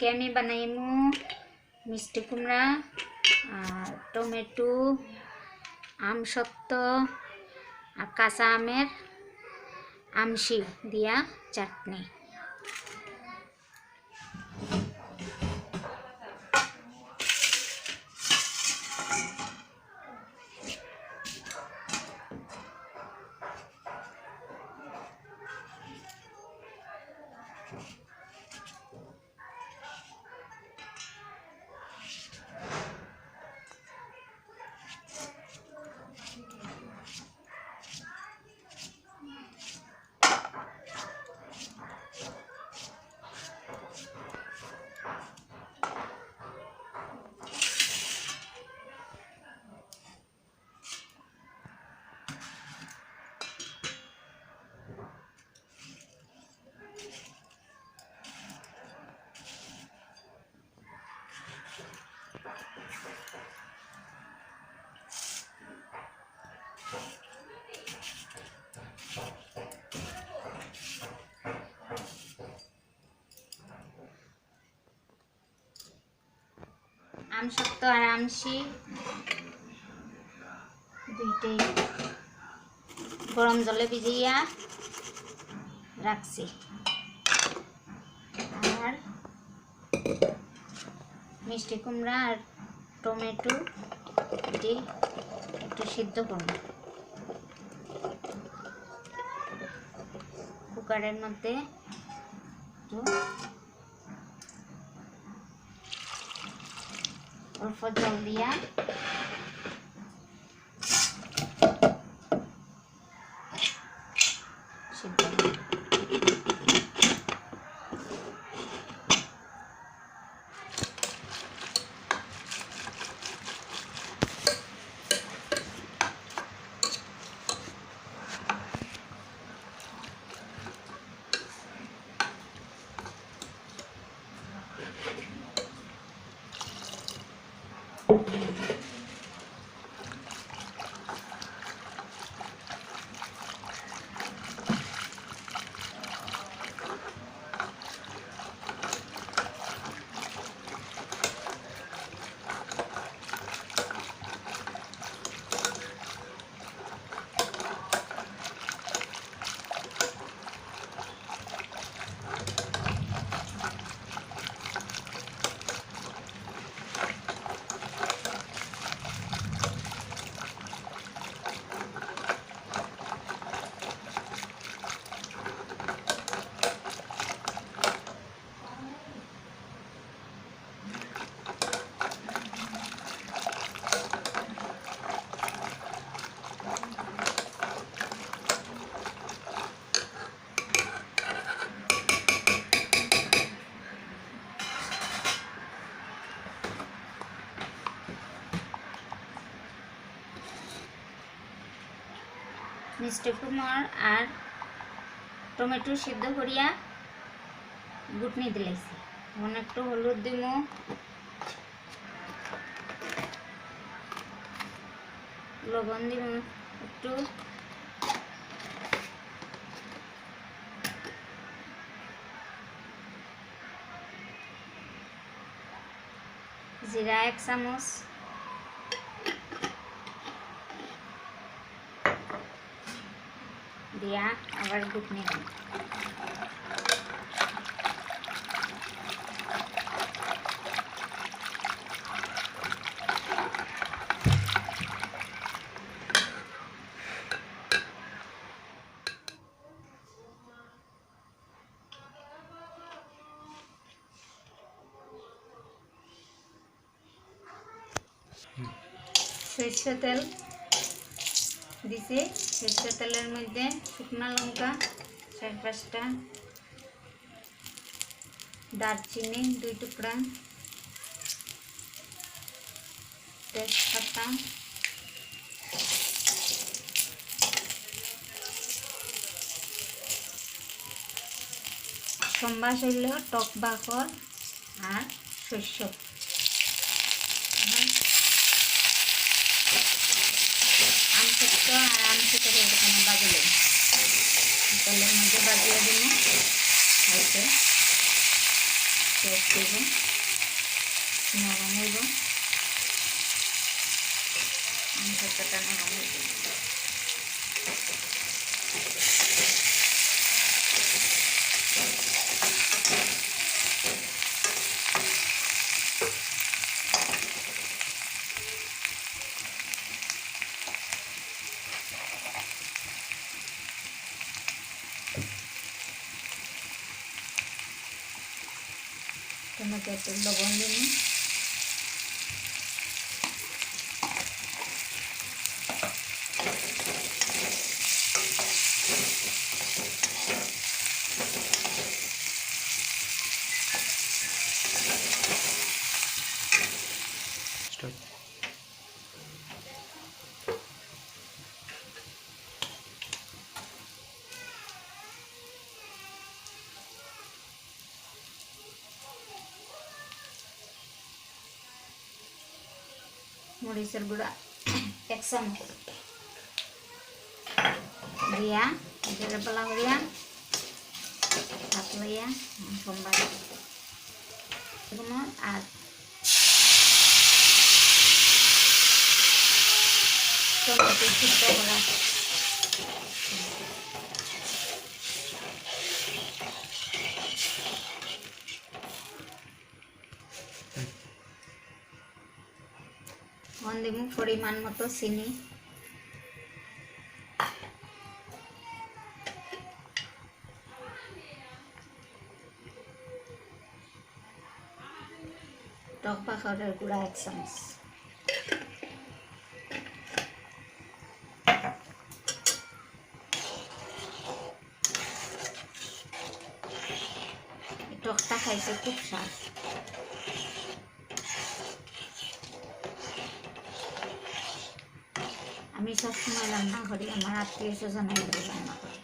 আজকে আমি বানাইমু মিষ্টি কুমড়া আর টমেটো আমসত্ব আর কাঁচা আমের আমশি দিয়া চাটনি। আমসত্ব আর আমশি দুইটাই গরম জলে ভিজিয়া রাখছি, আর মিষ্টি কুমড়া আর টমেটো এটি একটু সিদ্ধ করব কুকারের মধ্যে। অল্প জল দিয়া সিদ্ধ মিষ্টি কুমড়া আর টমেটো সিদ্ধ করিয়া গুটনি দিলাইছি। এখন একটু হলুদ দিব, লবণ দিব একটু, জিরা 1 চামচ, দিয়া আবার গুটনি দিই। সরষের তেল দিছি, সরষের তেলের মধ্যে শুকনো লঙ্কা 4-5টা, দারচিনি 2 টুকরা, তেজপাতা, সম্বাস হইল টক বাকর আর শস্য। আমসত্ব আর আমসিটাকে এখানে বাজিলে তেলের মধ্যে বাজিয়ে দিন হালকা। পেঁয়াজ দেব, নরম হইব, মাংসটা নরম হইব। টমেটো একটু লবণ দিন, মরিচের গুঁড়া 1 চামচ দিয়া এটাকে পালা করিয়া ভাত লইয়া সোমবার আর টমেটো সিদ্ধ করা দিব পরিমাণ মতো চিনি, টক পাউডার গুঁড়া 1 চামচ, টকটা খাইতে খুব স্বাদ। আমি সবসময় রান্না করি, আমার আত্মীয় স্বজন রান্না করি।